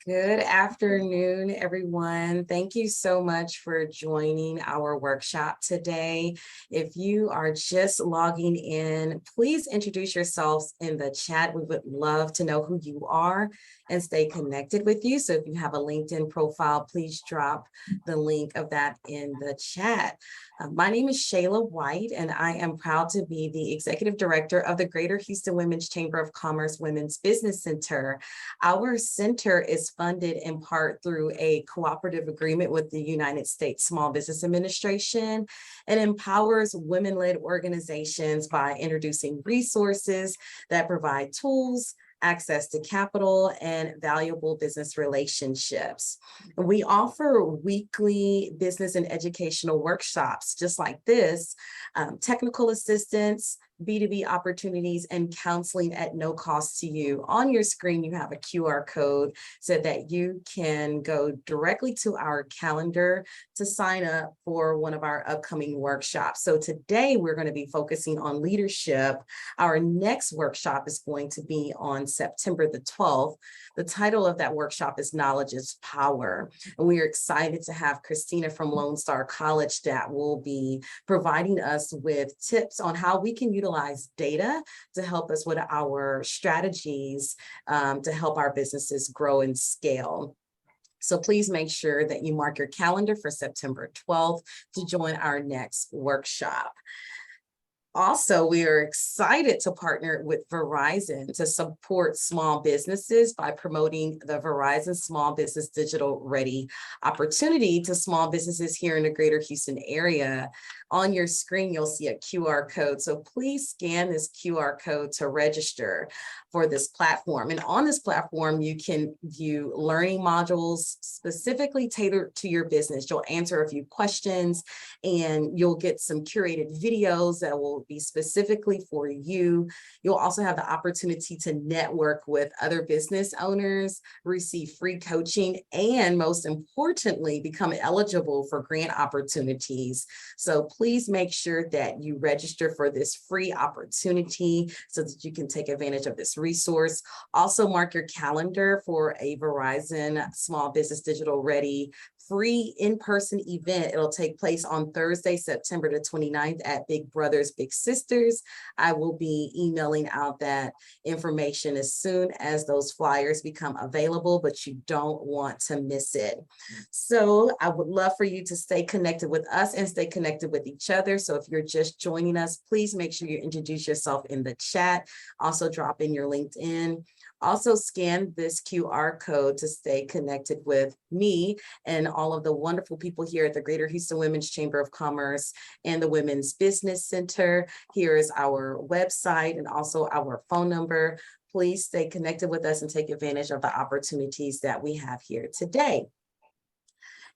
Good afternoon, everyone. Thank you so much for joining our workshop today. If you are just logging in, please introduce yourselves in the chat. We would love to know who you are and stay connected with you. So if you have a LinkedIn profile, please drop the link of that in the chat. My name is Shayla White, and I am proud to be the Executive Director of the Greater Houston Women's Chamber of Commerce Women's Business Center. Our center is funded in part through a cooperative agreement with the United States Small Business Administration and empowers women-led organizations by introducing resources that provide tools, access to capital, and valuable business relationships. We offer weekly business and educational workshops just like this, technical assistance, B2B opportunities, and counseling at no cost to you. On your screen, you have a QR code so that you can go directly to our calendar to sign up for one of our upcoming workshops. So today we're going to be focusing on leadership. Our next workshop is going to be on September the 12th. The title of that workshop is Knowledge is Power. And we are excited to have Christina from Lone Star College that will be providing us with tips on how we can utilize data to help us with our strategies to help our businesses grow and scale. So please make sure that you mark your calendar for September 12th to join our next workshop. Also, we are excited to partner with Verizon to support small businesses by promoting the Verizon Small Business Digital Ready opportunity to small businesses here in the greater Houston area. On your screen, you'll see a QR code. So please scan this QR code to register for this platform. And on this platform, you can view learning modules specifically tailored to your business. You'll answer a few questions and you'll get some curated videos that will be specifically for you. You'll also have the opportunity to network with other business owners, receive free coaching, and most importantly, become eligible for grant opportunities. So please make sure that you register for this free opportunity so that you can take advantage of this resource. Also mark your calendar for a Verizon Small Business Digital Ready free in-person event. It'll take place on Thursday, September the 29th at Big Brothers Big Sisters. I will be emailing out that information as soon as those flyers become available, but you don't want to miss it. So I would love for you to stay connected with us and stay connected with each other. So if you're just joining us, please make sure you introduce yourself in the chat. Also drop in your LinkedIn. Also scan this QR code to stay connected with me and all of the wonderful people here at the Greater Houston Women's Chamber of Commerce and the Women's Business Center. Here is our website and also our phone number. Please stay connected with us and take advantage of the opportunities that we have here today.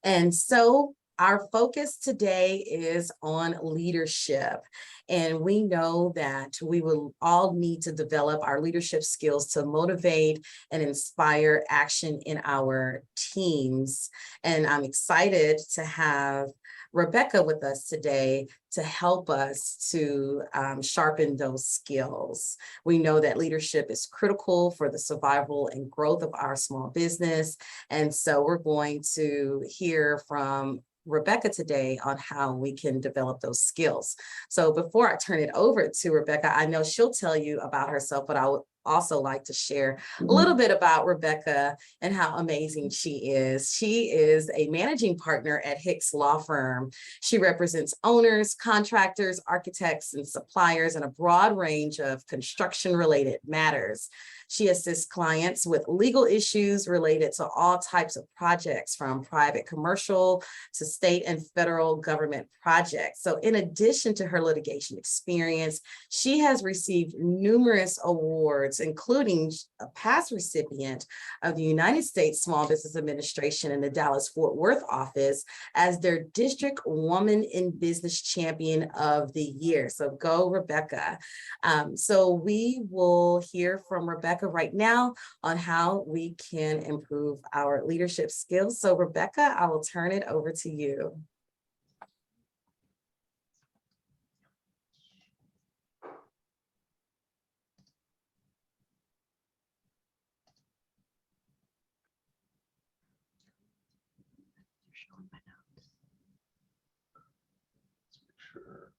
And so our focus today is on leadership. And we know that we will all need to develop our leadership skills to motivate and inspire action in our teams. And I'm excited to have Rebecca with us today to help us to sharpen those skills. We know that leadership is critical for the survival and growth of our small business. And so we're going to hear from Rebecca today on how we can develop those skills. So before I turn it over to Rebecca, I know she'll tell you about herself, but I would also like to share a little bit about Rebecca and how amazing she is. She is a managing partner at Hicks law firm. She represents owners, contractors, architects, and suppliers in a broad range of construction-related matters. She assists clients with legal issues related to all types of projects, from private commercial to state and federal government projects. So in addition to her litigation experience, she has received numerous awards, including a past recipient of the United States Small Business Administration in the Dallas-Fort Worth office as their District Woman in Business Champion of the Year. So go, Rebecca. So we will hear from Rebecca right now on how we can improve our leadership skills. So Rebecca, I will turn it over to you. Sure.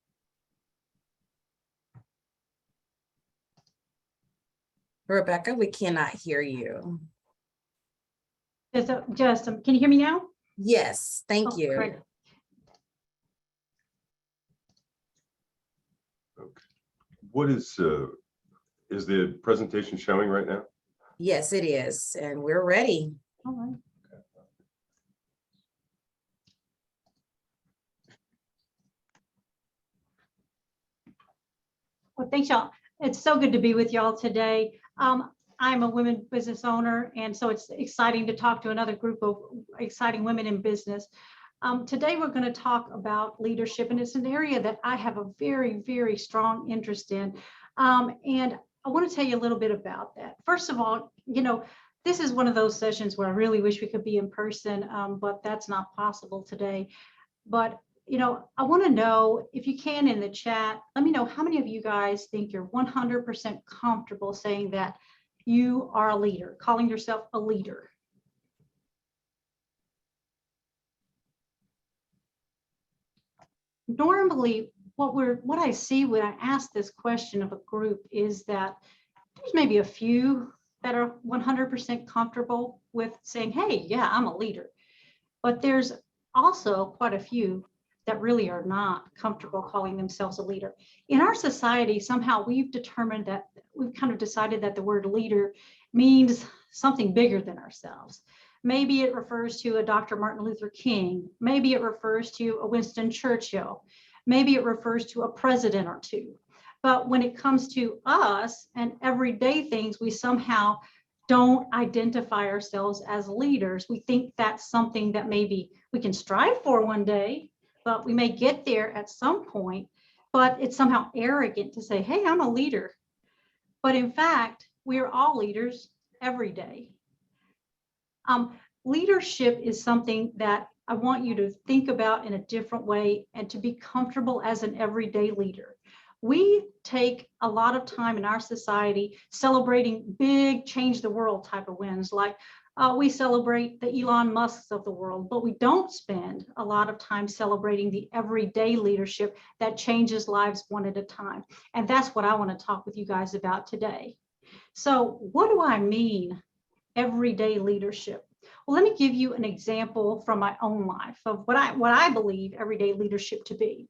Rebecca, we cannot hear you. Can you hear me now? Yes, thank you. Great. Okay. What is the presentation showing right now? Yes, it is, and we're ready. All right. Well, thanks, y'all. It's so good to be with y'all today. I'm a women business owner, and so it's exciting to talk to another group of exciting women in business. Today, we're going to talk about leadership, and it's an area that I have a very, very strong interest in. And I want to tell you a little bit about that. First of all, this is one of those sessions where I really wish we could be in person, but that's not possible today. But I want to know, if you can, in the chat, let me know how many of you guys think you're 100% comfortable saying that you are a leader, calling yourself a leader. Normally, what I see when I ask this question of a group is that there's maybe a few that are 100% comfortable with saying, hey, yeah, I'm a leader. But there's also quite a few that really are not comfortable calling themselves a leader. In our society, somehow we've kind of decided that the word leader means something bigger than ourselves. Maybe it refers to a Dr. Martin Luther King. Maybe it refers to a Winston Churchill. Maybe it refers to a president or two. But when it comes to us and everyday things, we somehow don't identify ourselves as leaders. We think that's something that maybe we can strive for one day, but we may get there at some point, but it's somehow arrogant to say, hey, I'm a leader. But in fact, we are all leaders every day. Leadership is something that I want you to think about in a different way and to be comfortable as an everyday leader. We take a lot of time in our society celebrating big change the world type of wins, like we celebrate the Elon Musks of the world, but we don't spend a lot of time celebrating the everyday leadership that changes lives one at a time. And that's what I want to talk with you guys about today. So what do I mean, everyday leadership? Well, let me give you an example from my own life of what I believe everyday leadership to be.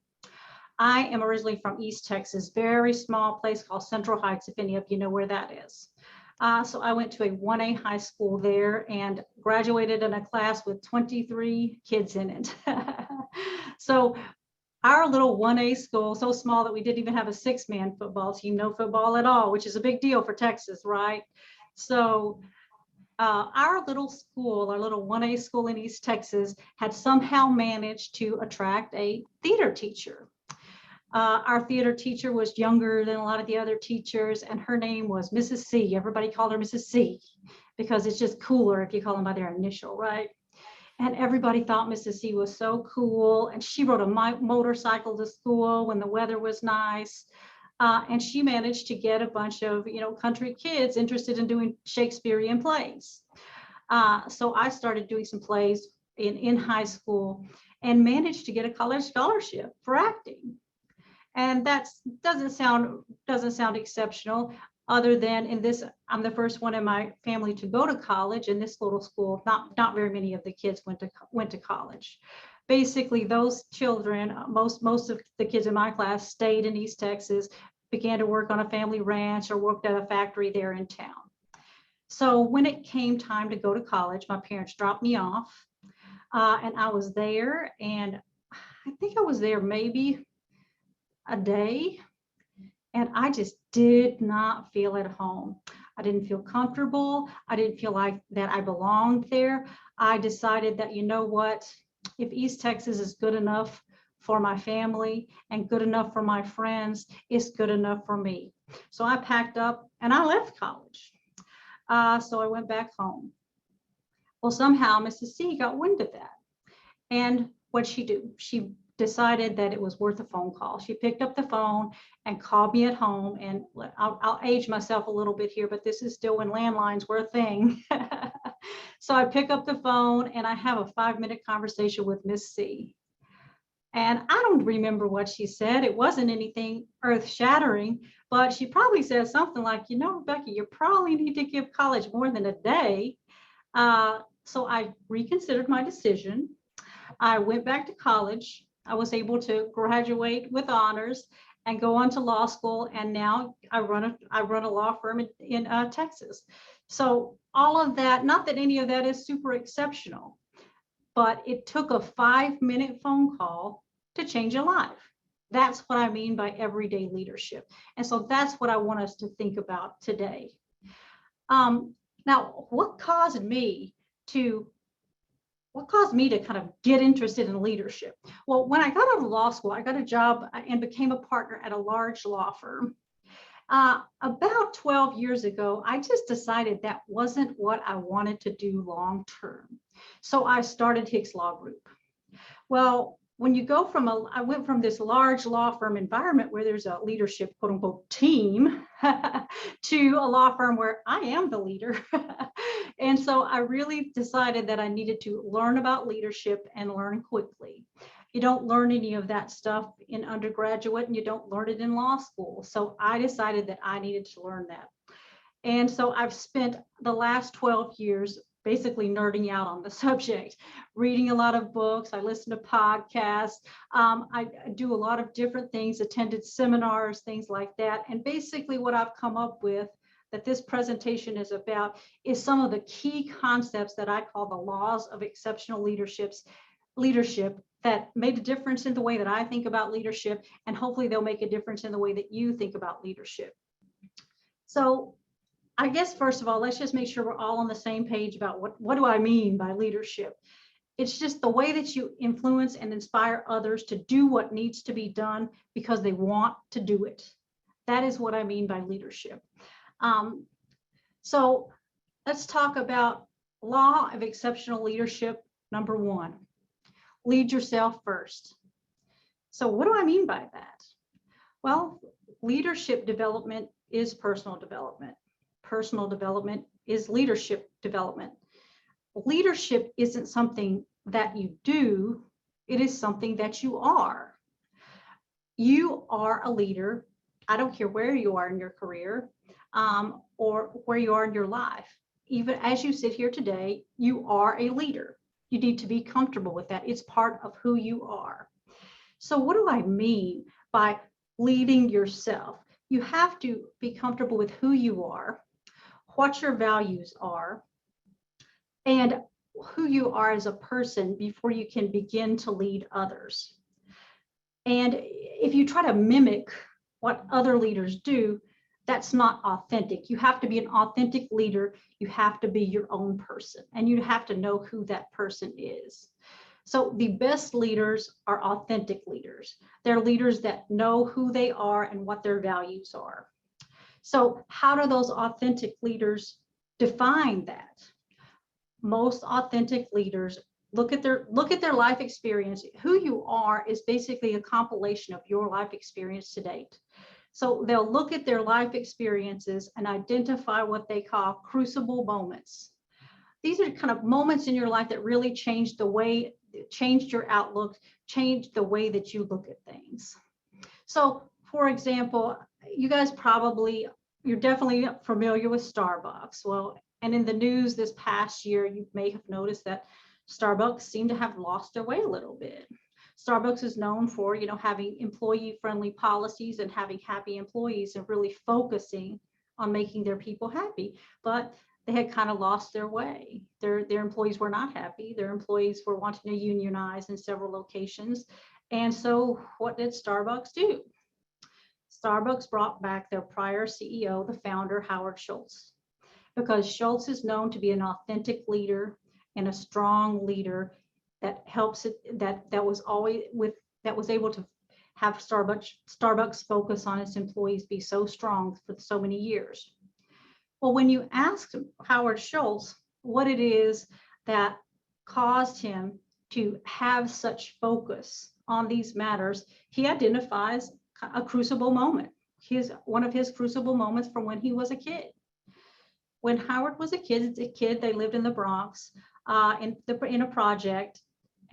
I am originally from East Texas, very small place called Central Heights, if any of you know where that is. So I went to a 1A high school there and graduated in a class with 23 kids in it. So our little 1A school, so small that we didn't even have a 6-man football team, no football at all, which is a big deal for Texas, right? So our little school, our little 1A school in East Texas, had somehow managed to attract a theater teacher. Our theater teacher was younger than a lot of the other teachers, and her name was Mrs. C. Everybody called her Mrs. C because it's just cooler if you call them by their initial, right? And everybody thought Mrs. C was so cool, and she rode a motorcycle to school when the weather was nice. And she managed to get a bunch of, country kids interested in doing Shakespearean plays. So I started doing some plays in high school and managed to get a college scholarship for acting. And that doesn't sound exceptional, other than I'm the first one in my family to go to college in this little school. Not very many of the kids went to college. Basically, those children, most of the kids in my class stayed in East Texas, began to work on a family ranch or worked at a factory there in town. So when it came time to go to college, my parents dropped me off, and I was there, and I think I was there maybe a day, and I just did not feel at home. I didn't feel comfortable. I didn't feel like that I belonged there. I decided that, you know what, if East Texas is good enough for my family and good enough for my friends, it's good enough for me. So I packed up and I left college. So I went back home. Well, somehow Mrs. C got wind of that. And what'd she do? She decided that it was worth a phone call. She picked up the phone and called me at home. And I'll age myself a little bit here, but this is still when landlines were a thing. So I pick up the phone and I have a 5-minute conversation with Miss C. And I don't remember what she said. It wasn't anything earth shattering, but she probably said something like, you know, Rebecca, you probably need to give college more than a day. So I reconsidered my decision. I went back to college. I was able to graduate with honors and go on to law school. And now I run a law firm in Texas. So all of that, not that any of that is super exceptional, but it took a 5-minute phone call to change a life. That's what I mean by everyday leadership. And so that's what I want us to think about today. Now, what caused me to kind of get interested in leadership? Well, when I got out of law school, I got a job and became a partner at a large law firm. About 12 years ago, I just decided that wasn't what I wanted to do long term. So I started Hicks Law Group. Well, when you go from I went from this large law firm environment where there's a leadership, quote unquote, team to a law firm where I am the leader. And so I really decided that I needed to learn about leadership and learn quickly. You don't learn any of that stuff in undergraduate and you don't learn it in law school. So I decided that I needed to learn that. And so I've spent the last 12 years basically nerding out on the subject, reading a lot of books. I listen to podcasts. I do a lot of different things, attended seminars, things like that. And basically what I've come up with that this presentation is about is some of the key concepts that I call the laws of exceptional leadership that made a difference in the way that I think about leadership, and hopefully they'll make a difference in the way that you think about leadership. So I guess, first of all, let's just make sure we're all on the same page about what do I mean by leadership. It's just the way that you influence and inspire others to do what needs to be done because they want to do it. That is what I mean by leadership. So let's talk about law of exceptional leadership. Number 1, lead yourself first. So what do I mean by that? Well, leadership development is personal development. Personal development is leadership development. Leadership isn't something that you do, it is something that you are. You are a leader. I don't care where you are in your career or where you are in your life. Even as you sit here today, you are a leader. You need to be comfortable with that. It's part of who you are. So what do I mean by leading yourself? You have to be comfortable with who you are, what your values are, and who you are as a person before you can begin to lead others. And if you try to mimic what other leaders do, that's not authentic. You have to be an authentic leader. You have to be your own person, and you have to know who that person is. So the best leaders are authentic leaders. They're leaders that know who they are and what their values are. So how do those authentic leaders define that? Most authentic leaders look at their life experience. Who you are is basically a compilation of your life experience to date. So they'll look at their life experiences and identify what they call crucible moments. These are kind of moments in your life that really changed your outlook, changed the way that you look at things. So for example, you guys you're definitely familiar with Starbucks. Well, and in the news this past year, you may have noticed that Starbucks seem to have lost their way a little bit. Starbucks is known for, having employee-friendly policies and having happy employees and really focusing on making their people happy. But they had kind of lost their way. Their employees were not happy. Their employees were wanting to unionize in several locations. And so what did Starbucks do? Starbucks brought back their prior CEO, the founder, Howard Schultz, because Schultz is known to be an authentic leader and a strong leader that helps it, that was able to have Starbucks focus on its employees be so strong for so many years. Well, when you ask Howard Schultz what it is that caused him to have such focus on these matters, he identifies a crucible moment. One of his crucible moments from when he was a kid. When Howard was a kid, they lived in the Bronx in a project,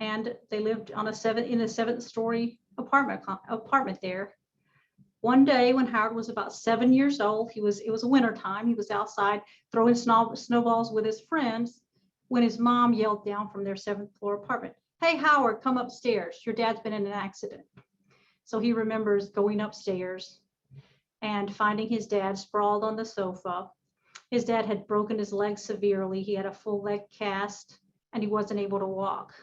and they lived on a 7th-story apartment there. One day when Howard was about 7 years old, it was a winter time. He was outside throwing snowballs with his friends when his mom yelled down from their 7th-floor apartment, "Hey, Howard, come upstairs. Your dad's been in an accident." So he remembers going upstairs and finding his dad sprawled on the sofa. His dad had broken his leg severely. He had a full leg cast and he wasn't able to walk.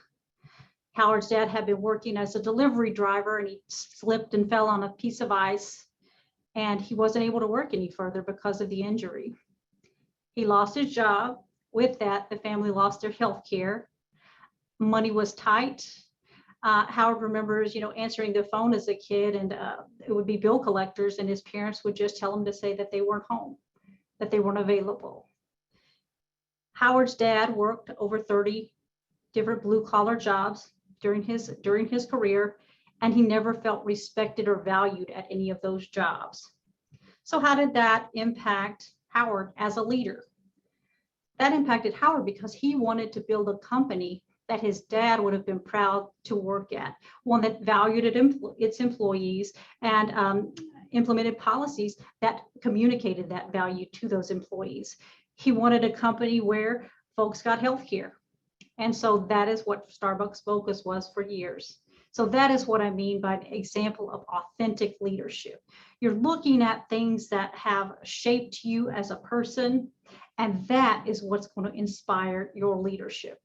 Howard's dad had been working as a delivery driver and he slipped and fell on a piece of ice and he wasn't able to work any further because of the injury. He lost his job. With that, the family lost their health care. Money was tight. Howard remembers, answering the phone as a kid, and it would be bill collectors, and his parents would just tell him to say that they weren't home, that they weren't available. Howard's dad worked over 30 different blue-collar jobs during his career, and he never felt respected or valued at any of those jobs. So how did that impact Howard as a leader? That impacted Howard because he wanted to build a company that his dad would have been proud to work at, one that valued its employees and implemented policies that communicated that value to those employees. He wanted a company where folks got health care. And so that is what Starbucks' focus was for years. So that is what I mean by an example of authentic leadership. You're looking at things that have shaped you as a person, and that is what's going to inspire your leadership.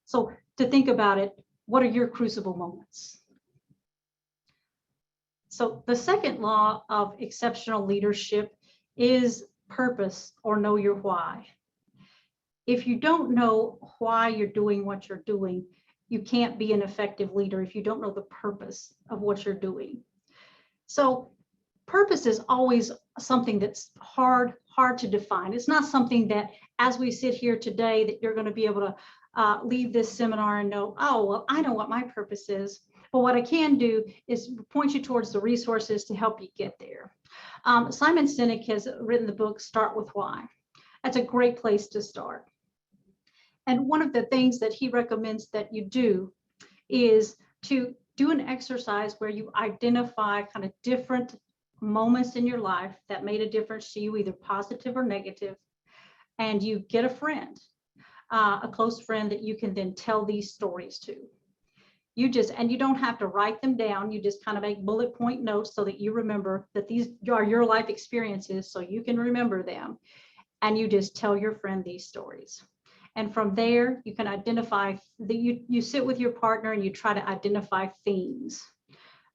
So to think about it, what are your crucible moments? So the second law of exceptional leadership is purpose, or know your why. If you don't know why you're doing what you're doing, you can't be an effective leader if you don't know the purpose of what you're doing. So purpose is always something that's hard to define. It's not something that, as we sit here today, that you're going to be able to leave this seminar and know, oh, well, I know what my purpose is. But what I can do is point you towards the resources to help you get there. Simon Sinek has written the book, Start With Why. That's a great place to start. And one of the things that he recommends that you do is to do an exercise where you identify kind of different moments in your life that made a difference to you, either positive or negative, and you get a friend, a close friend that you can then tell these stories to. And you don't have to write them down. You just kind of make bullet point notes so that you remember that these are your life experiences, so you can remember them. And you just tell your friend these stories. And from there, you can identify you sit with your partner and you try to identify themes.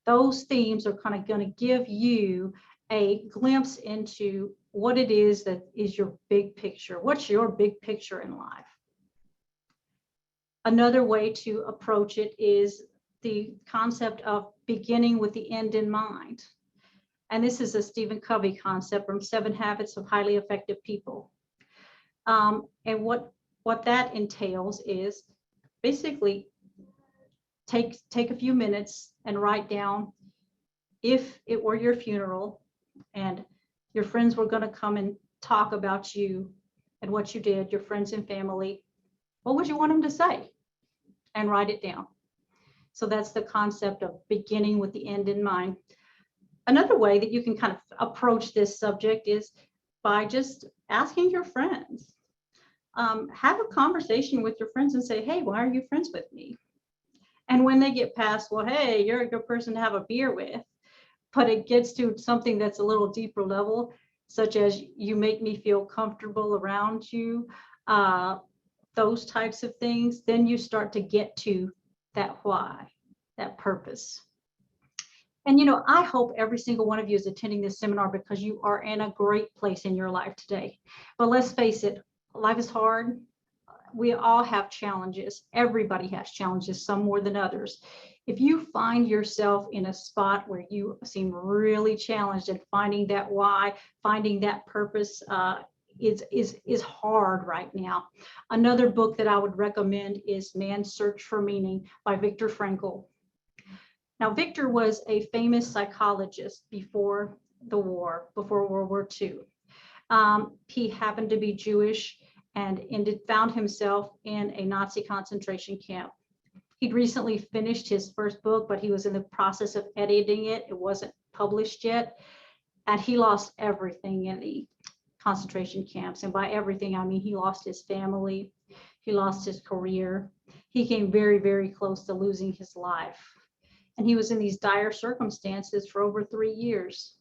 Those themes are kind of going to give you a glimpse into what it is that is your big picture. What's your big picture in life? Another way to approach it is the concept of beginning with the end in mind. And this is a Stephen Covey concept from 7 Habits of Highly Effective People. And what that entails is basically take a few minutes and write down, if it were your funeral and your friends were going to come and talk about you and what you did, your friends and family, what would you want them to say? And write it down. So that's the concept of beginning with the end in mind. Another way that you can kind of approach this subject is by just asking your friends. Have a conversation with your friends and say, hey, why are you friends with me? And when they get past, well, hey, you're a good person to have a beer with, but it gets to something that's a little deeper level, such as you make me feel comfortable around you, those types of things, then you start to get to that why, that purpose. And, I hope every single one of you is attending this seminar because you are in a great place in your life today. But let's face it, life is hard. We all have challenges. Everybody has challenges, some more than others. If you find yourself in a spot where you seem really challenged and finding that why, finding that purpose is hard right now. Another book that I would recommend is Man's Search for Meaning by Viktor Frankl. Now, Viktor was a famous psychologist before the war, before World War II. He happened to be Jewish and found himself in a Nazi concentration camp. He'd recently finished his first book, but he was in the process of editing it. It wasn't published yet. And he lost everything in the concentration camps. And by everything, I mean he lost his family, he lost his career. He came very, very close to losing his life. And he was in these dire circumstances for over 3 years.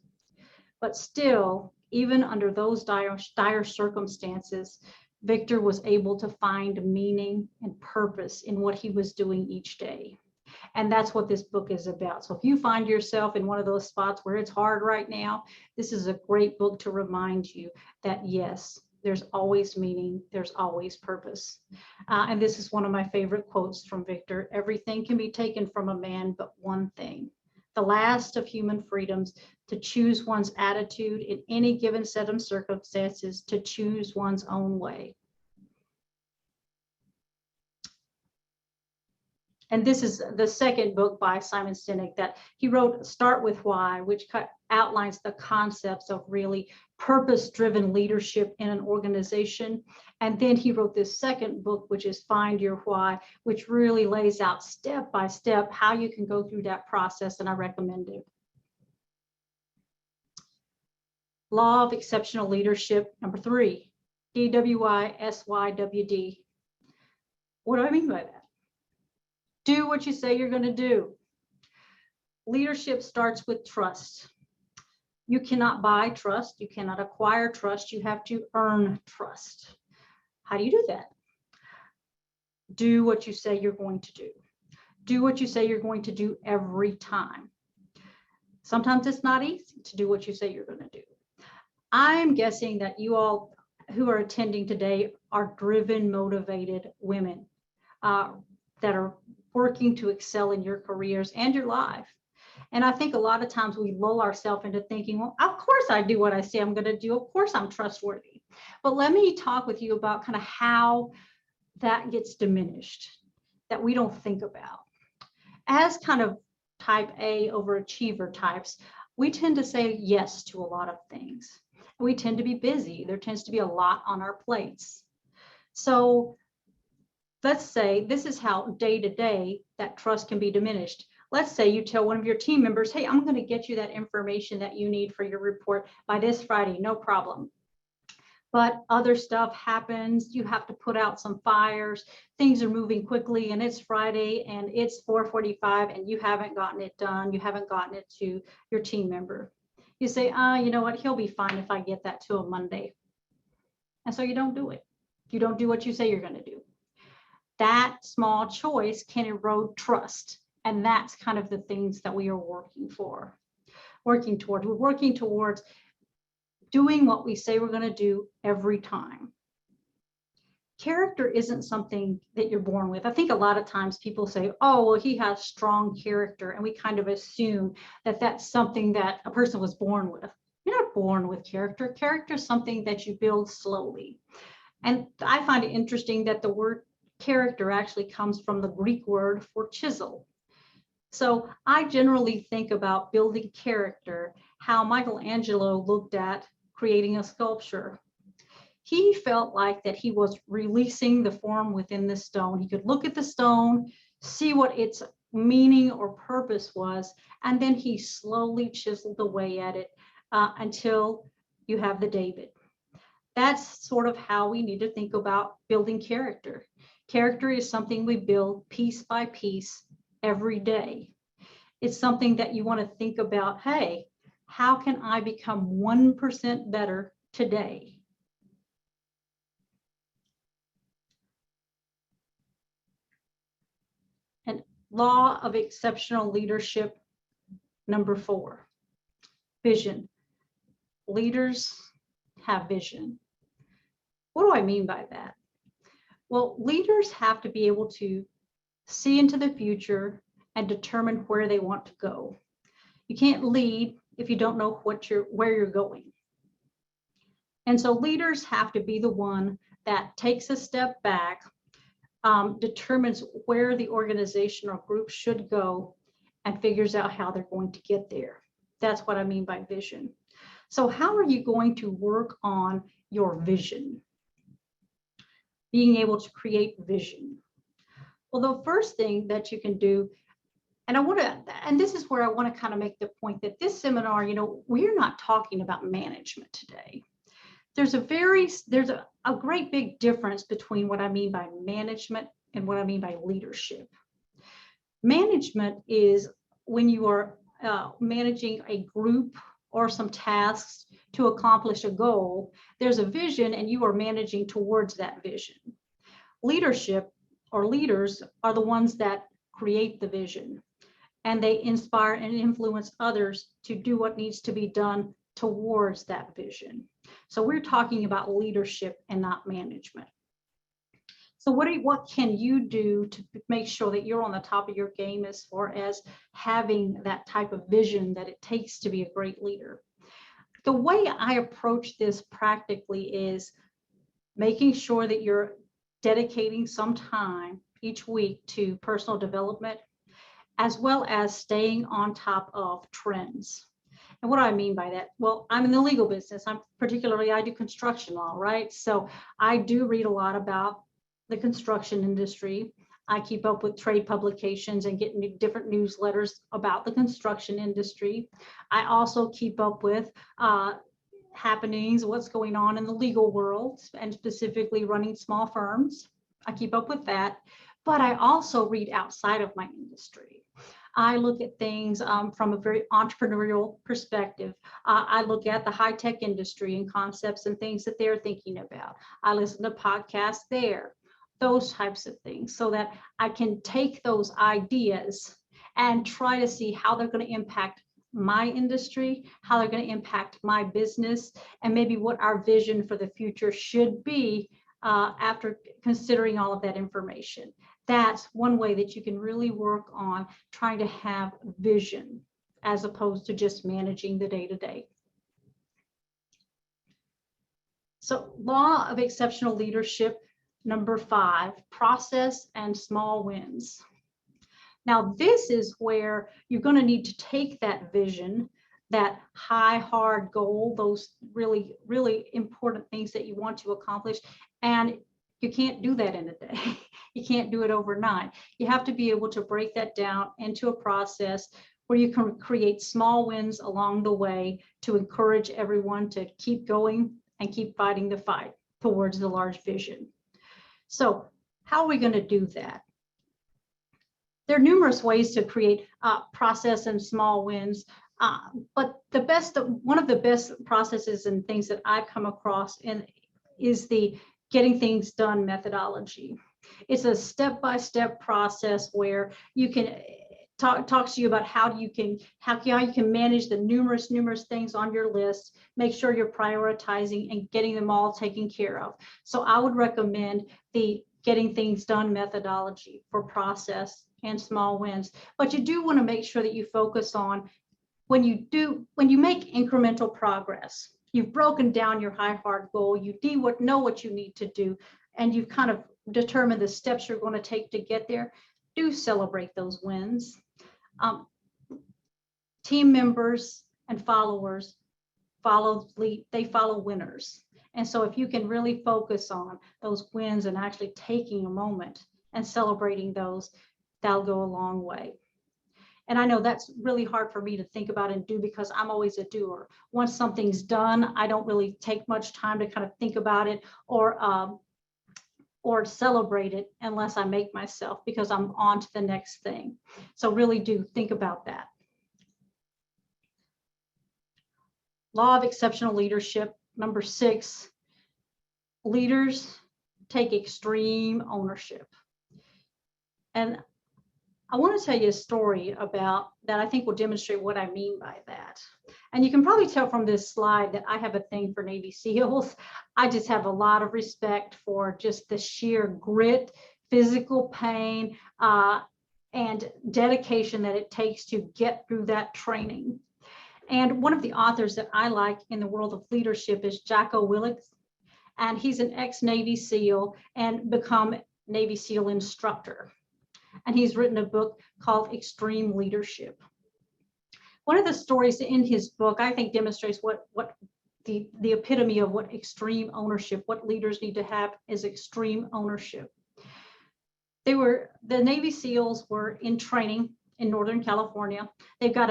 But still, even under those dire circumstances, Victor was able to find meaning and purpose in what he was doing each day. And that's what this book is about. So if you find yourself in one of those spots where it's hard right now, this is a great book to remind you that yes, there's always meaning, there's always purpose. And this is one of my favorite quotes from Victor. Everything can be taken from a man, but one thing, the last of human freedoms, to choose one's attitude in any given set of circumstances, to choose one's own way. And this is the second book by Simon Sinek that he wrote, Start With Why, which outlines the concepts of really purpose-driven leadership in an organization. And then he wrote this second book, which is Find Your Why, which really lays out step by step how you can go through that process, and I recommend it. Law of Exceptional Leadership, number 3, DWISYWD. What do I mean by that? Do what you say you're going to do. Leadership starts with trust. You cannot buy trust. You cannot acquire trust. You have to earn trust. How do you do that? Do what you say you're going to do. Do what you say you're going to do every time. Sometimes it's not easy to do what you say you're going to do. I'm guessing that you all who are attending today are driven, motivated women that are working to excel in your careers and your life. And I think a lot of times we lull ourselves into thinking, well, of course I do what I say I'm going to do. Of course I'm trustworthy. But let me talk with you about kind of how that gets diminished, that we don't think about. As kind of type A overachiever types, we tend to say yes to a lot of things. We tend to be busy. There tends to be a lot on our plates. So let's say this is how day to day that trust can be diminished. Let's say you tell one of your team members, hey, I'm going to get you that information that you need for your report by this Friday, no problem. But other stuff happens. You have to put out some fires. Things are moving quickly and it's Friday and it's 4:45 and you haven't gotten it done. You haven't gotten it to your team member. You say, you know what, he'll be fine if I get that to him Monday. And so you don't do it. You don't do what you say you're going to do. That small choice can erode trust. And that's kind of the things that we are working towards. We're working towards doing what we say we're going to do every time. Character isn't something that you're born with. I think a lot of times people say, oh, well, he has strong character. And we kind of assume that that's something that a person was born with. You're not born with character. Character is something that you build slowly. And I find it interesting that the word character actually comes from the Greek word for chisel. So I generally think about building character, how Michelangelo looked at creating a sculpture. He felt like that he was releasing the form within the stone. He could look at the stone, see what its meaning or purpose was, and then he slowly chiseled away at it until you have the David. That's sort of how we need to think about building character. Character is something we build piece by piece every day. It's something that you want to think about, hey, how can I become 1% better today? And law of exceptional leadership, number 4, vision. Leaders have vision. What do I mean by that? Well, leaders have to be able to see into the future and determine where they want to go. You can't lead if you don't know where you're going. And so leaders have to be the one that takes a step back, determines where the organization or group should go, and figures out how they're going to get there. That's what I mean by vision. So how are you going to work on your vision? Being able to create vision. Well, the first thing that you can do, and this is where I want to kind of make the point that this seminar, we're not talking about management today. There's a great big difference between what I mean by management and what I mean by leadership. Management is when you are managing a group or some tasks to accomplish a goal. There's a vision and you are managing towards that vision. Leadership or leaders are the ones that create the vision, and they inspire and influence others to do what needs to be done towards that vision. So we're talking about leadership and not management. So what can you do to make sure that you're on the top of your game as far as having that type of vision that it takes to be a great leader? The way I approach this practically is making sure that you're dedicating some time each week to personal development, as well as staying on top of trends. And what do I mean by that? Well, I'm in the legal business. I do construction law, right? So I do read a lot about the construction industry. I keep up with trade publications and get different newsletters about the construction industry. I also keep up with happenings, what's going on in the legal world, and specifically running small firms. I keep up with that, but I also read outside of my industry. I look at things from a very entrepreneurial perspective. I look at the high-tech industry and concepts and things that they're thinking about. I listen to podcasts there, those types of things, so that I can take those ideas and try to see how they're going to impact my industry, how they're going to impact my business, and maybe what our vision for the future should be after considering all of that information. That's one way that you can really work on trying to have vision as opposed to just managing the day-to-day. So, law of exceptional leadership, number 5, process and small wins. Now, this is where you're going to need to take that vision, that high, hard goal, those really, really important things that you want to accomplish, and you can't do that in a day. You can't do it overnight. You have to be able to break that down into a process where you can create small wins along the way to encourage everyone to keep going and keep fighting the fight towards the large vision. So how are we going to do that? There are numerous ways to create process and small wins, but one of the best processes and things that I've come across is the getting things done methodology. It's a step-by-step process where you can talks to you about how you can manage the numerous things on your list, make sure you're prioritizing and getting them all taken care of. So I would recommend the getting things done methodology for process and small wins. But you do want to make sure that you focus on when you make incremental progress, you've broken down your high hard goal, you know what you need to do, and you've kind of determined the steps you're going to take to get there. Do celebrate those wins. Team members and followers follow winners. And so if you can really focus on those wins and actually taking a moment and celebrating those, that'll go a long way. And I know that's really hard for me to think about and do because I'm always a doer. Once something's done, I don't really take much time to kind of think about it or celebrate it unless I make myself, because I'm on to the next thing. So really do think about that. Law of exceptional leadership, number 6, leaders take extreme ownership. And I want to tell you a story about that I think will demonstrate what I mean by that. And you can probably tell from this slide that I have a thing for Navy SEALs. I just have a lot of respect for just the sheer grit, physical pain, and dedication that it takes to get through that training. And one of the authors that I like in the world of leadership is Jocko Willink, and he's an ex-Navy SEAL and become Navy SEAL instructor. And he's written a book called Extreme Leadership. One of the stories in his book, I think, demonstrates what the epitome of what extreme ownership, what leaders need to have is extreme ownership. The Navy SEALs were in training in Northern California. They've got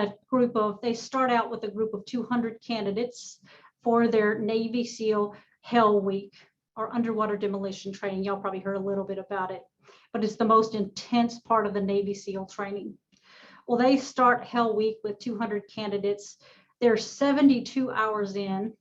they start out with a group of 200 candidates for their Navy SEAL Hell Week, or underwater demolition training. Y'all probably heard a little bit about it, but it's the most intense part of the Navy SEAL training. Well, they start Hell Week with 200 candidates. They're 72 hours in.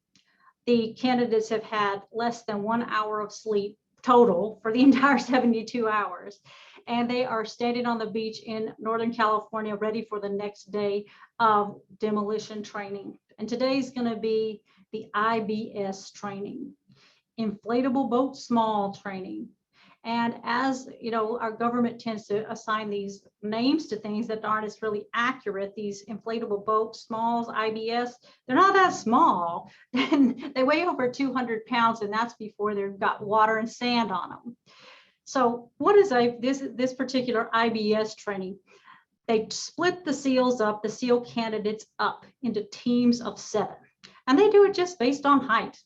The candidates have had less than 1 hour of sleep total for the entire 72 hours. And they are standing on the beach in Northern California, ready for the next day of demolition training. And today's going to be the IBS training, inflatable boat small training. And as you know, our government tends to assign these names to things that aren't as really accurate. These inflatable boat smalls, IBS, they're not that small. They weigh over 200 pounds, and that's before they've got water and sand on them. So what is this particular IBS training? They split the SEALs up, the SEAL candidates up into teams of 7. And they do it just based on height.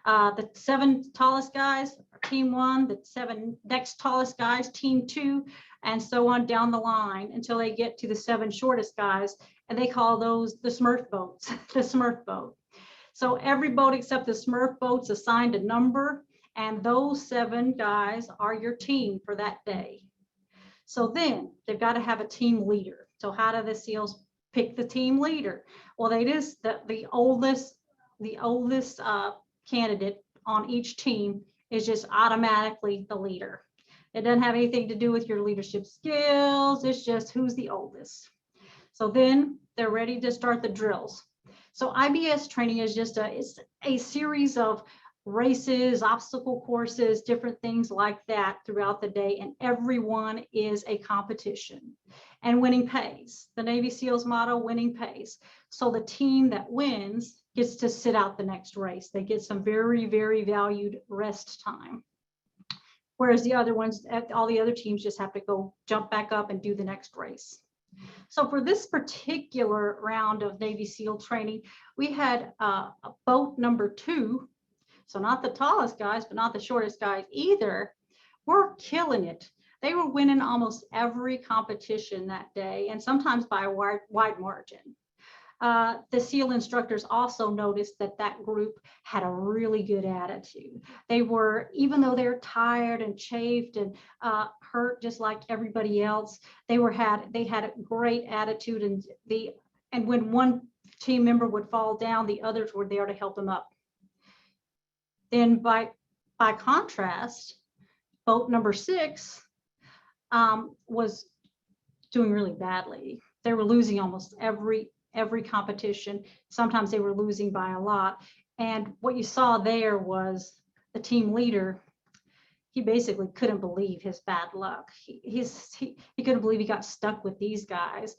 The 7 tallest guys are team 1, the 7 next tallest guys, team 2, and so on down the line until they get to the 7 shortest guys, and they call those the Smurf boats, the Smurf boat. So every boat except the Smurf boat's assigned a number, and those 7 guys are your team for that day. So then they've got to have a team leader. So how do the SEALs pick the team leader? Well, they just the oldest candidate on each team is just automatically the leader. It doesn't have anything to do with your leadership skills. It's just who's the oldest. So then they're ready to start the drills. So IBS training is just it's a series of races, obstacle courses, different things like that throughout the day, and everyone is a competition. And winning pays. The Navy SEALs motto, winning pays. So the team that wins gets to sit out the next race. They get some very, very valued rest time. Whereas the other ones, all the other teams just have to go jump back up and do the next race. So for this particular round of Navy SEAL training, we had a boat number 2. So not the tallest guys, but not the shortest guys either. We're killing it. They were winning almost every competition that day, and sometimes by a wide margin. The SEAL instructors also noticed that group had a really good attitude. They were, even though they're tired and chafed and hurt just like everybody else, they had a great attitude, and when one team member would fall down, the others were there to help them up. Then by contrast, boat number 6 was doing really badly. They were losing almost every competition. Sometimes they were losing by a lot. And what you saw there was the team leader. He basically couldn't believe his bad luck. He couldn't believe he got stuck with these guys.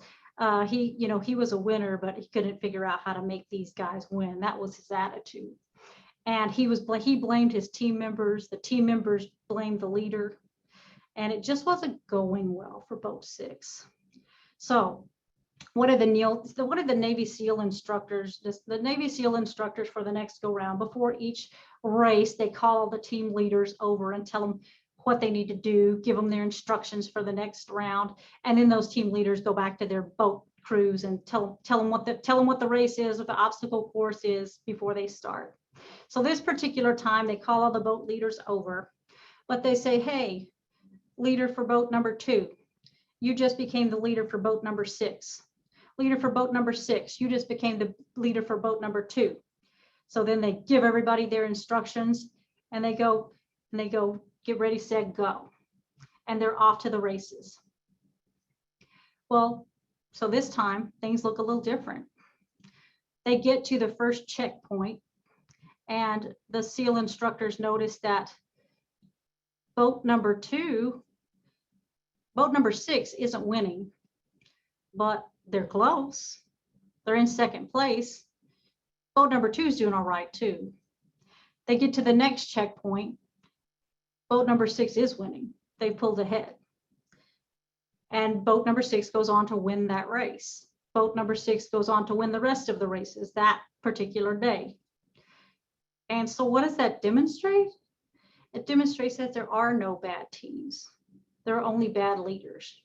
He was a winner, but he couldn't figure out how to make these guys win. That was his attitude. And he blamed his team members. The team members blamed the leader. And it just wasn't going well for boat 6. So what are the Navy SEAL instructors? The Navy SEAL instructors for the next go round, before each race, they call the team leaders over and tell them what they need to do, give them their instructions for the next round. And then those team leaders go back to their boat crews and tell them what the race is, what the obstacle course is before they start. So this particular time, they call all the boat leaders over, but they say, hey, leader for boat number 2, you just became the leader for boat number 6. Leader for boat number 6, you just became the leader for boat number 2. So then they give everybody their instructions, and they go, get ready, set, go. And they're off to the races. Well, so this time things look a little different. They get to the first checkpoint, and the SEAL instructors notice that boat number 6 isn't winning, but they're close. They're in second place. Boat number 2 is doing all right too. They get to the next checkpoint. Boat number 6 is winning. They pulled ahead. And boat number 6 goes on to win that race. boat number 6 goes on to win the rest of the races that particular day. And so what does that demonstrate? It demonstrates that there are no bad teams. There are only bad leaders.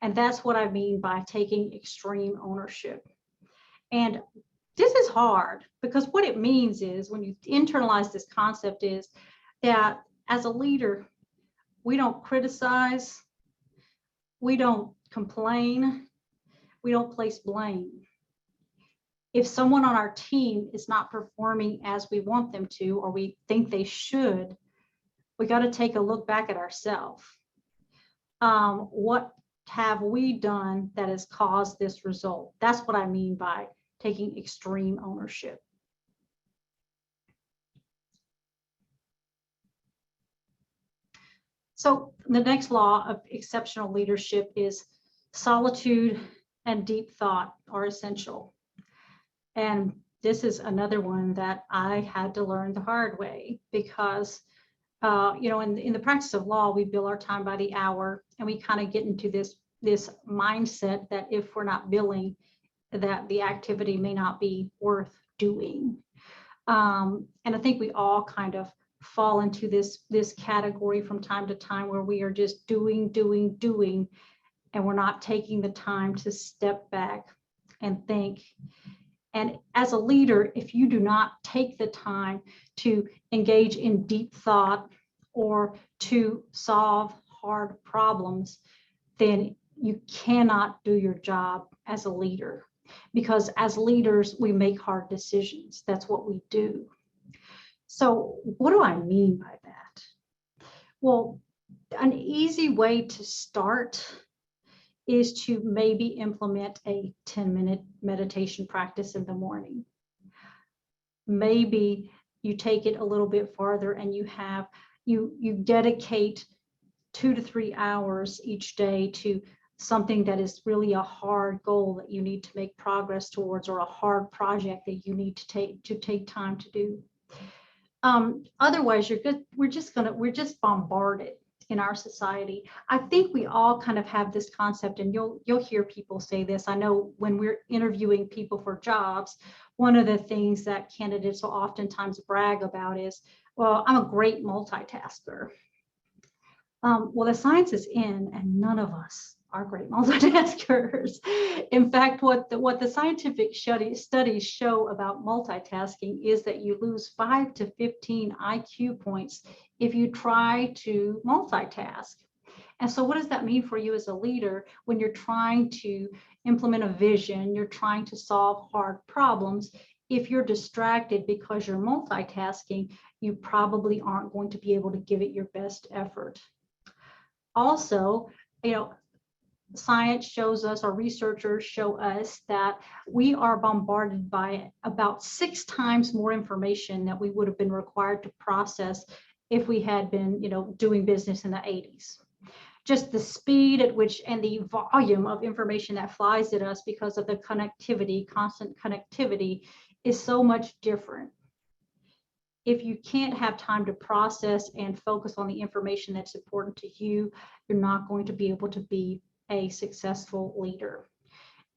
And that's what I mean by taking extreme ownership. And this is hard because what it means is, when you internalize this concept, is that as a leader, we don't criticize, we don't complain, we don't place blame. If someone on our team is not performing as we want them to, or we think they should, we got to take a look back at ourselves. What have we done that has caused this result? That's what I mean by taking extreme ownership. So the next law of exceptional leadership is solitude and deep thought are essential. And this is another one that I had to learn the hard way, because in the practice of law, we bill our time by the hour, and we kind of get into this mindset that if we're not billing, that the activity may not be worth doing. And I think we all kind of fall into this category from time to time, where we are just doing, and we're not taking the time to step back and think. And as a leader, if you do not take the time to engage in deep thought or to solve hard problems, then you cannot do your job as a leader. Because as leaders, we make hard decisions. That's what we do. So what do I mean by that? Well, an easy way to start is to maybe implement a 10-minute meditation practice in the morning. Maybe you take it a little bit farther and you dedicate 2 to 3 hours each day to something that is really a hard goal that you need to make progress towards, or a hard project that you need to take time to do. Otherwise, we're just bombarded in our society. I think we all kind of have this concept, and you'll hear people say this. I know when we're interviewing people for jobs, one of the things that candidates will oftentimes brag about is, well, I'm a great multitasker. Well, the science is in, and none of us are great multitaskers. In fact, what the scientific studies show about multitasking is that you lose 5 to 15 IQ points if you try to multitask. And so what does that mean for you as a leader when you're trying to implement a vision, you're trying to solve hard problems? If you're distracted because you're multitasking, you probably aren't going to be able to give it your best effort. Also, science shows us, or researchers show us, that we are bombarded by about 6 times more information that we would have been required to process if we had been, doing business in the 80s. Just the speed at which and the volume of information that flies at us because of the connectivity, constant connectivity, is so much different. If you can't have time to process and focus on the information that's important to you, you're not going to be able to be a successful leader.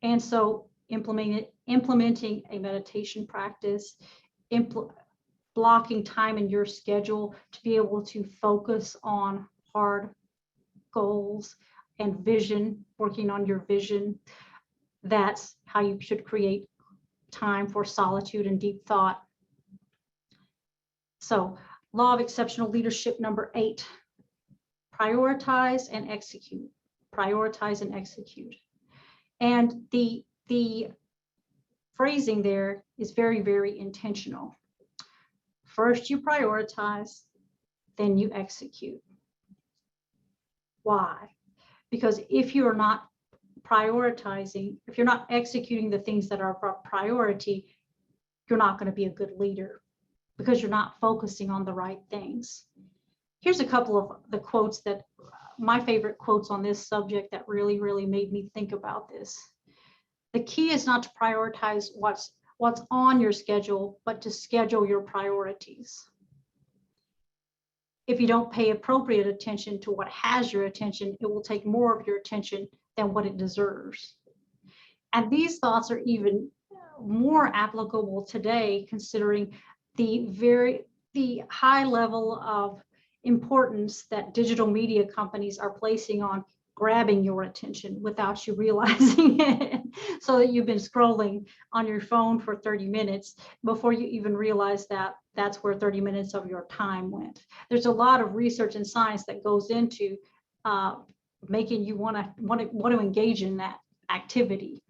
And so implementing a meditation practice, blocking time in your schedule to be able to focus on hard goals and vision, working on your vision, that's how you should create time for solitude and deep thought. So, law of exceptional leadership number 8, prioritize and execute. Prioritize and execute. And the phrasing there is very, very intentional. First you prioritize, then you execute. Why? Because if you're not prioritizing, if you're not executing the things that are a priority, you're not going to be a good leader, because you're not focusing on the right things. Here's a couple of the quotes that my favorite quotes on this subject that really, really made me think about this. The key is not to prioritize what's on your schedule, but to schedule your priorities. If you don't pay appropriate attention to what has your attention, it will take more of your attention than what it deserves. And these thoughts are even more applicable today, considering the high level of importance that digital media companies are placing on grabbing your attention without you realizing it, so that you've been scrolling on your phone for 30 minutes before you even realize that that's where 30 minutes of your time went. There's a lot of research and science that goes into making you want to engage in that activity.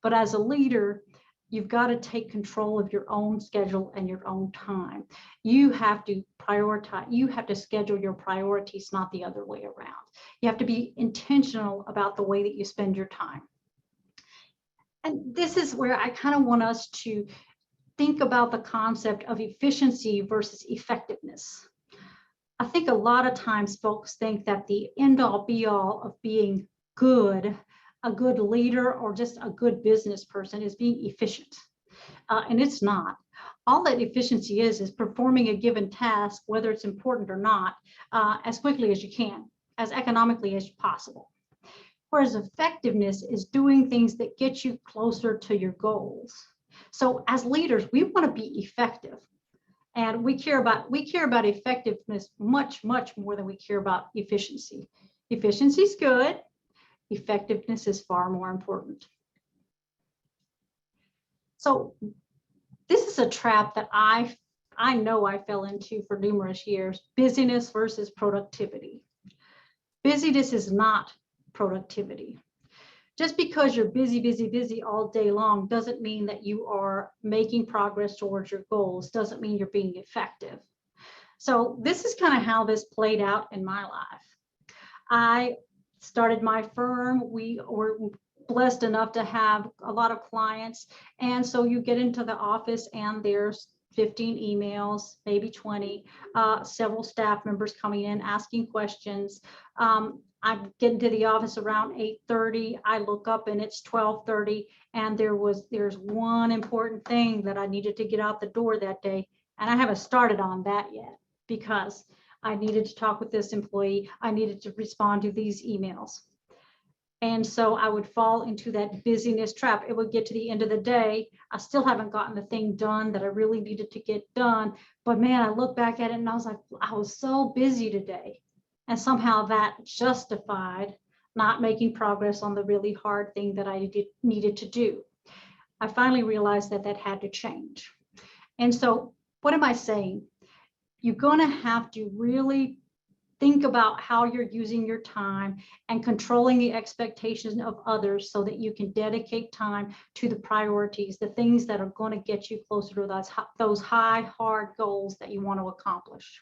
But as a leader, you've got to take control of your own schedule and your own time. You have to prioritize, you have to schedule your priorities, not the other way around. You have to be intentional about the way that you spend your time. And this is where I kind of want us to think about the concept of efficiency versus effectiveness. I think a lot of times folks think that the end all be all of being good, a good leader, or just a good business person is being efficient. And it's not. All that efficiency is performing a given task, whether it's important or not, as quickly as you can, as economically as possible. Whereas effectiveness is doing things that get you closer to your goals. So as leaders, we want to be effective. And we care about effectiveness much, much more than we care about efficiency. Efficiency is good. Effectiveness is far more important. So this is a trap that I know I fell into for numerous years: busyness versus productivity. Busyness is not productivity. Just because you're busy all day long doesn't mean that you are making progress towards your goals, doesn't mean you're being effective. So this is kind of how this played out in my life. I started my firm. We were blessed enough to have a lot of clients. And so you get into the office and there's 15 emails, maybe 20, several staff members coming in, asking questions. I get into the office around 8:30. I look up and it's 12:30. And there's one important thing that I needed to get out the door that day. And I haven't started on that yet, because I needed to talk with this employee. I needed to respond to these emails. And so I would fall into that busyness trap. It would get to the end of the day. I still haven't gotten the thing done that I really needed to get done. But man, I look back at it and I was like, I was so busy today. And somehow that justified not making progress on the really hard thing that I needed to do. I finally realized that that had to change. And so what am I saying? You're going to have to really think about how you're using your time and controlling the expectations of others so that you can dedicate time to the priorities, the things that are going to get you closer to those high, hard goals that you want to accomplish.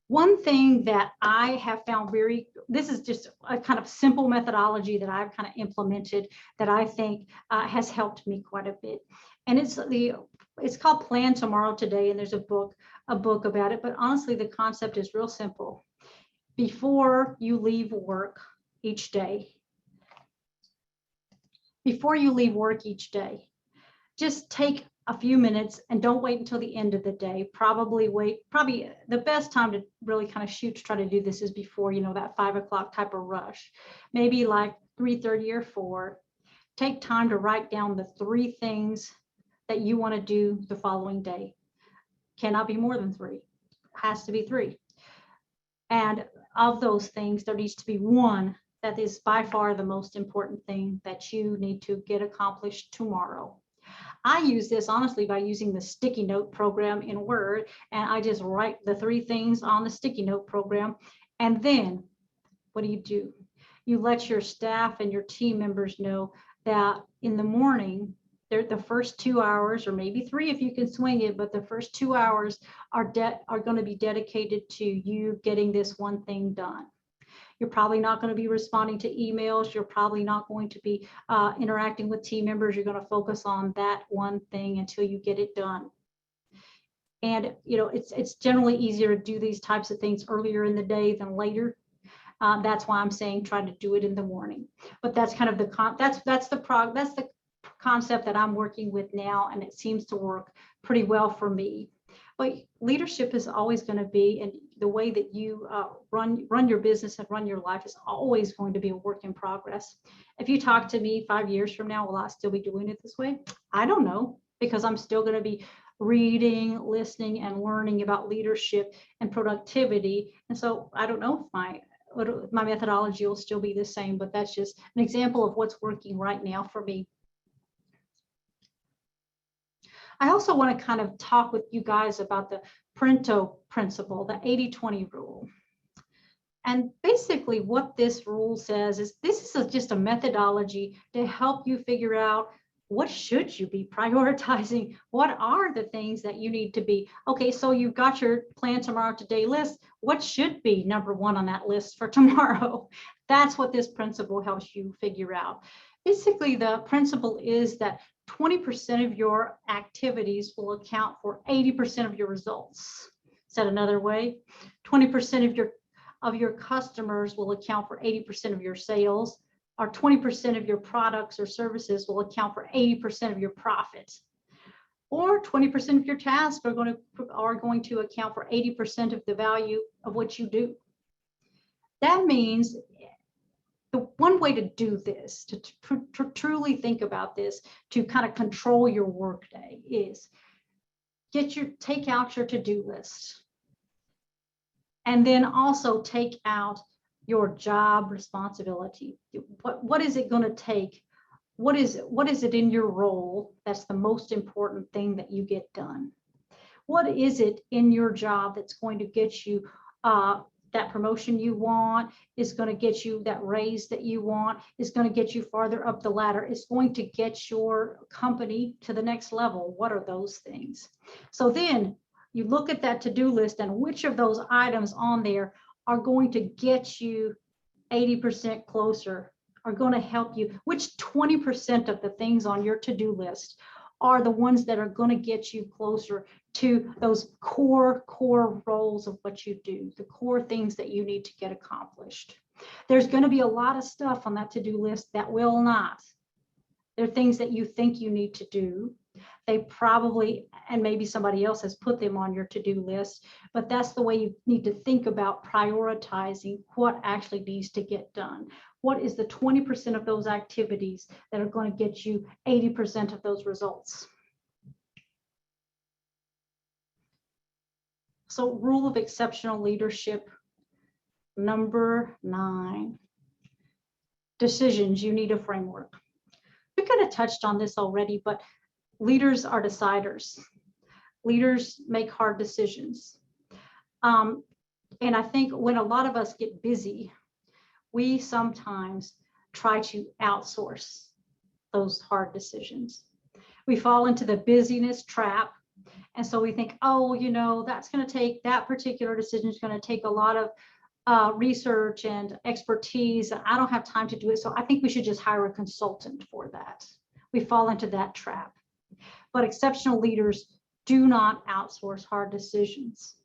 One thing that I have found this is just a kind of simple methodology that I've kind of implemented that I think has helped me quite a bit. And it's called Plan Tomorrow Today, and there's a book about it. But honestly, the concept is real simple. Before you leave work each day, just take a few minutes and don't wait until the end of the day. Probably the best time to really kind of shoot to try to do this is before, that 5 o'clock type of rush, maybe like 3:30 or 4. Take time to write down the 3 things that you want to do the following day. Cannot be more than 3, has to be 3. And of those things, there needs to be one that is by far the most important thing that you need to get accomplished tomorrow. I use this honestly by using the sticky note program in Word, and I just write the 3 things on the sticky note program. And then what do? You let your staff and your team members know that in the morning, the first 2 hours, or maybe 3 if you can swing it, but the first 2 hours are going to be dedicated to you getting this one thing done. You're probably not going to be responding to emails. You're probably not going to be interacting with team members. You're going to focus on that one thing until you get it done. And it's generally easier to do these types of things earlier in the day than later. That's why I'm saying try to do it in the morning. But that's kind of that's the concept that I'm working with now, and it seems to work pretty well for me. But leadership is always going to be, and the way that you run your business and run your life is always going to be a work in progress. If you talk to me 5 years from now, will I still be doing it this way? I don't know, because I'm still going to be reading, listening, and learning about leadership and productivity. And so I don't know if my methodology will still be the same, but that's just an example of what's working right now for me. I also want to kind of talk with you guys about the Pareto principle, the 80-20 rule. And basically what this rule says is this is just a methodology to help you figure out what should you be prioritizing? What are the things that you need to be? Okay, so you've got your plan tomorrow today list. What should be number one on that list for tomorrow? That's what this principle helps you figure out. Basically, the principle is that 20% of your activities will account for 80% of your results. Said another way, 20% of your customers will account for 80% of your sales, or 20% of your products or services will account for 80% of your profits, or 20% of your tasks are going to account for 80% of the value of what you do. That means the one way to do this, to truly think about this, to kind of control your workday, is take out your to-do list, and then also take out your job responsibility. What is it going to take? What is it in your role that's the most important thing that you get done? What is it in your job that's going to get you that promotion you want, is going to get you that raise that you want, is going to get you farther up the ladder, is going to get your company to the next level? What are those things? So then you look at that to-do list, and which of those items on there are going to get you 80% closer, are going to help you? Which 20% of the things on your to-do list are the ones that are going to get you closer to those core roles of what you do, the core things that you need to get accomplished? There's going to be a lot of stuff on that to-do list that will not. There are things that you think you need to do. They probably, and maybe somebody else has put them on your to-do list, but that's the way you need to think about prioritizing what actually needs to get done. What is the 20% of those activities that are going to get you 80% of those results? So, rule of exceptional leadership number 9, decisions. You need a framework. We kind of touched on this already, but leaders are deciders. Leaders make hard decisions. And I think when a lot of us get busy, we sometimes try to outsource those hard decisions. We fall into the busyness trap. And so we think, oh, you know, that particular decision is going to take a lot of research and expertise. I don't have time to do it. So I think we should just hire a consultant for that. We fall into that trap. But exceptional leaders do not outsource hard decisions.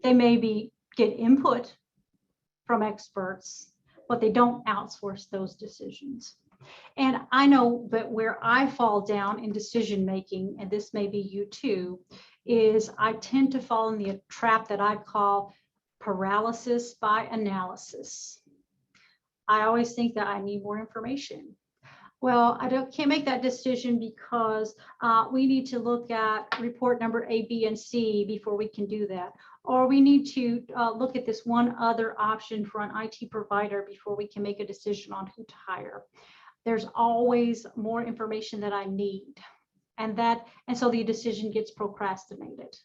They maybe get input from experts, but they don't outsource those decisions. And I know that where I fall down in decision making, and this may be you too, is I tend to fall in the trap that I call paralysis by analysis. I always think that I need more information. Well, can't make that decision because we need to look at report number A, B, and C before we can do that. Or we need to look at this one other option for an IT provider before we can make a decision on who to hire. There's always more information that I need. And so the decision gets procrastinated.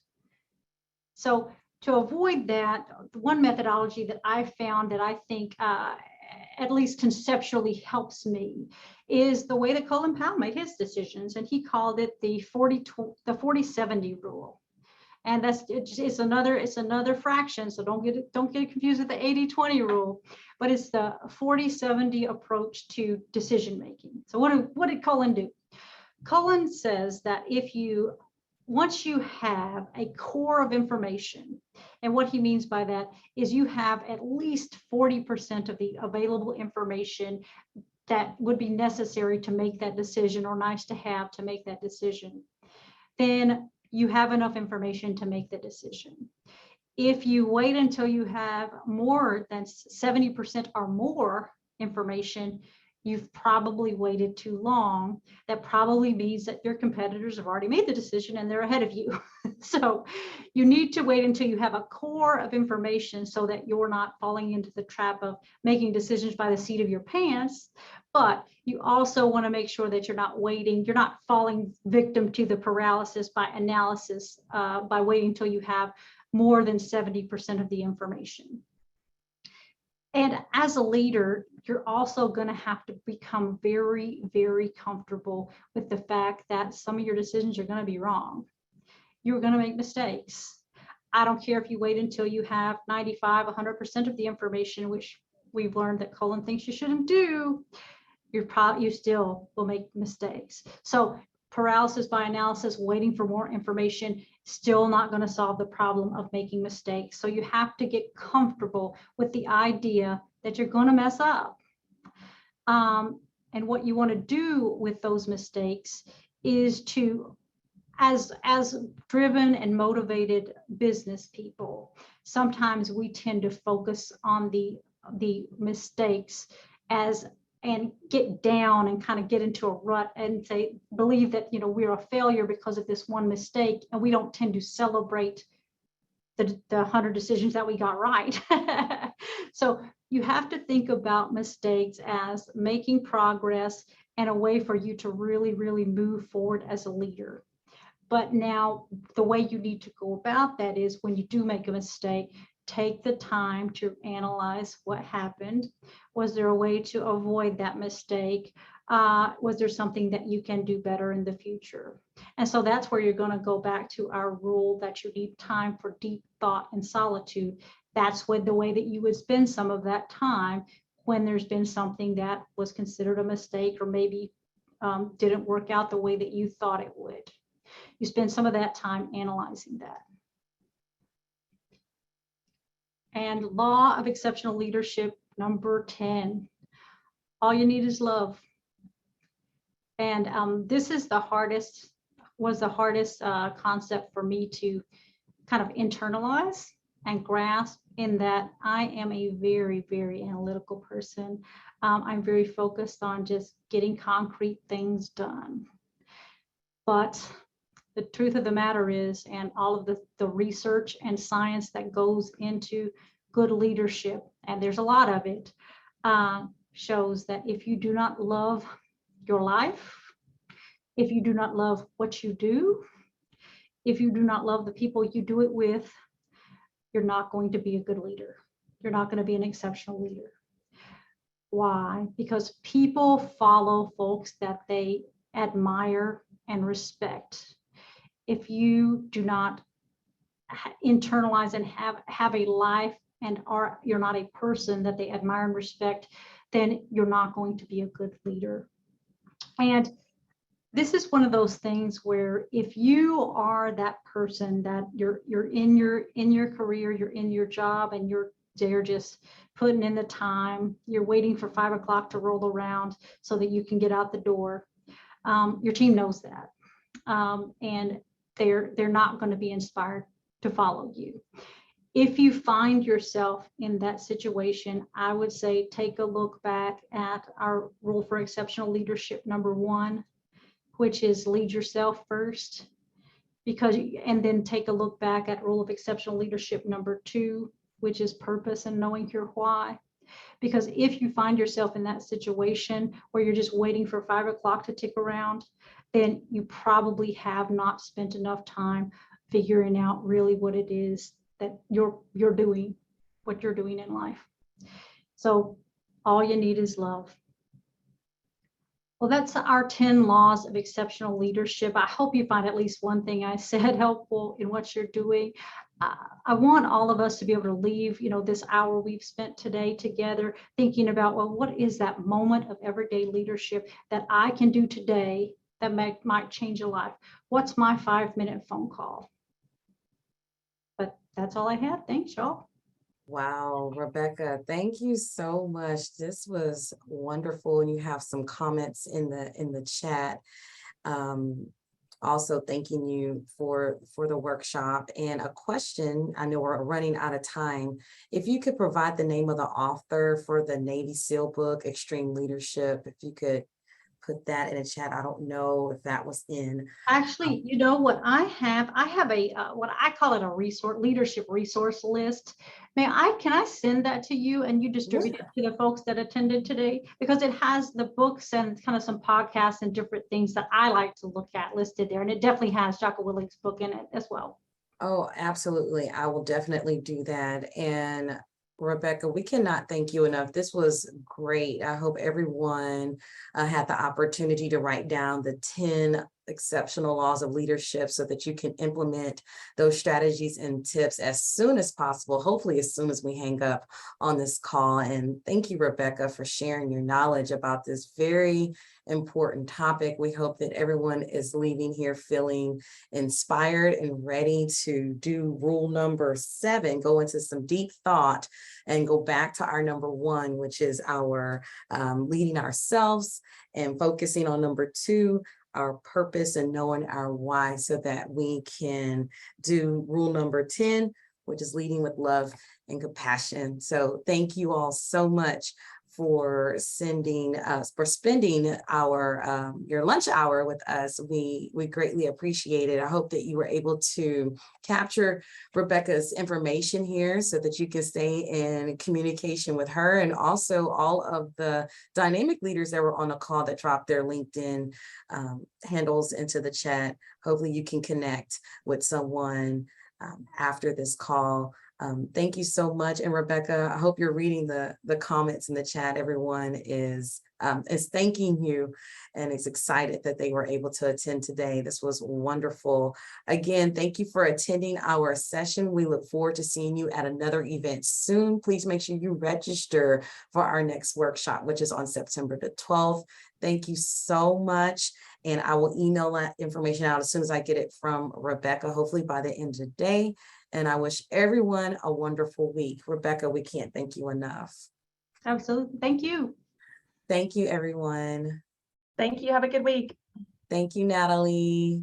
So to avoid that, one methodology that I found that I think at least conceptually helps me is the way that Colin Powell made his decisions, and he called it the 40-70 rule. And it's another fraction, so don't get confused with the 80-20 rule, but it's the 40-70 approach to decision making. So what did Colin do? Colin says that once you have a core of information, and what he means by that is you have at least 40% of the available information that would be necessary to make that decision, or nice to have to make that decision, then you have enough information to make the decision. If you wait until you have more than 70% or more information, you've probably waited too long. That probably means that your competitors have already made the decision and they're ahead of you. So you need to wait until you have a core of information so that you're not falling into the trap of making decisions by the seat of your pants. But you also want to make sure that you're not waiting, you're not falling victim to the paralysis by analysis by waiting until you have more than 70% of the information. And as a leader, you're also going to have to become very, very comfortable with the fact that some of your decisions are going to be wrong. You're going to make mistakes. I don't care if you wait until you have 95, 100% of the information, which we've learned that Colin thinks you shouldn't do. You still will make mistakes. So paralysis by analysis, waiting for more information, still not going to solve the problem of making mistakes. So you have to get comfortable with the idea that you're going to mess up. And what you want to do with those mistakes is to, as driven and motivated business people, sometimes we tend to focus on the mistakes and get down and kind of get into a rut and believe that, we're a failure because of this one mistake, and we don't tend to celebrate the 100 decisions that we got right. So you have to think about mistakes as making progress and a way for you to really, really move forward as a leader. But now the way you need to go about that is, when you do make a mistake, take the time to analyze what happened. Was there a way to avoid that mistake? Was there something that you can do better in the future? And so that's where you're going to go back to our rule that you need time for deep thought and solitude. That's the way that you would spend some of that time when there's been something that was considered a mistake, or maybe didn't work out the way that you thought it would. You spend some of that time analyzing that. And law of exceptional leadership number 10, all you need is love. And this is was the hardest concept for me to kind of internalize and grasp, in that I am a very, very analytical person. I'm very focused on just getting concrete things done. But the truth of the matter is, and all of the research and science that goes into good leadership, and there's a lot of it, shows that if you do not love your life, if you do not love what you do, if you do not love the people you do it with, you're not going to be a good leader. You're not going to be an exceptional leader. Why? Because people follow folks that they admire and respect. If you do not internalize and have a life, and you're not a person that they admire and respect, then you're not going to be a good leader. And this is one of those things where, if you are that person that you're in your career, you're in your job, and they're just putting in the time, you're waiting for 5 o'clock to roll around so that you can get out the door. Your team knows that, and they're not going to be inspired to follow you. If you find yourself in that situation, I would say take a look back at our rule for exceptional leadership number 1, which is lead yourself first, and then take a look back at rule of exceptional leadership number 2, which is purpose and knowing your why. Because if you find yourself in that situation where you're just waiting for 5 o'clock to tick around, then you probably have not spent enough time figuring out really what it is that you're doing, what you're doing in life. So all you need is love. Well, that's our 10 laws of exceptional leadership. I hope you find at least one thing I said helpful in what you're doing. I want all of us to be able to leave, this hour we've spent today together thinking about, well, what is that moment of everyday leadership that I can do today that might change a life? What's my 5-minute phone call? But that's all I had. Thanks, y'all. Wow, Rebecca, thank you so much. This was wonderful, and you have some comments in the chat. also thanking you for the workshop. And a question, I know we're running out of time. If you could provide the name of the author for the Navy SEAL book, Extreme Leadership, if you could put that in a chat. I don't know if that was in. Actually, you know what I have a what I call it a leadership resource list. Can I send that to you and you distribute it to the folks that attended today? Because it has the books and kind of some podcasts and different things that I like to look at listed there. And it definitely has Jocko Willink's book in it as well. Oh, absolutely. I will definitely do that. And Rebecca, we cannot thank you enough. This was great. I hope everyone had the opportunity to write down the 10 exceptional laws of leadership so that you can implement those strategies and tips as soon as possible, hopefully as soon as we hang up on this call. And thank you, Rebecca, for sharing your knowledge about this very important topic. We hope that everyone is leaving here feeling inspired and ready to do rule number 7, go into some deep thought and go back to our number 1, which is our leading ourselves, and focusing on number 2, our purpose and knowing our why, so that we can do rule number 10, which is leading with love and compassion. So thank you all so much for spending our your lunch hour with us. We greatly appreciate it. I hope that you were able to capture Rebecca's information here so that you can stay in communication with her, and also all of the dynamic leaders that were on the call that dropped their LinkedIn handles into the chat. Hopefully you can connect with someone after this call. Thank you so much. And Rebecca, I hope you're reading the comments in the chat. Everyone is thanking you and is excited that they were able to attend today. This was wonderful. Again, thank you for attending our session. We look forward to seeing you at another event soon. Please make sure you register for our next workshop, which is on September the 12th. Thank you so much. And I will email that information out as soon as I get it from Rebecca, hopefully by the end of the day. And I wish everyone a wonderful week. Rebecca, we can't thank you enough. Absolutely. Thank you. Thank you, everyone. Thank you. Have a good week. Thank you, Natalie.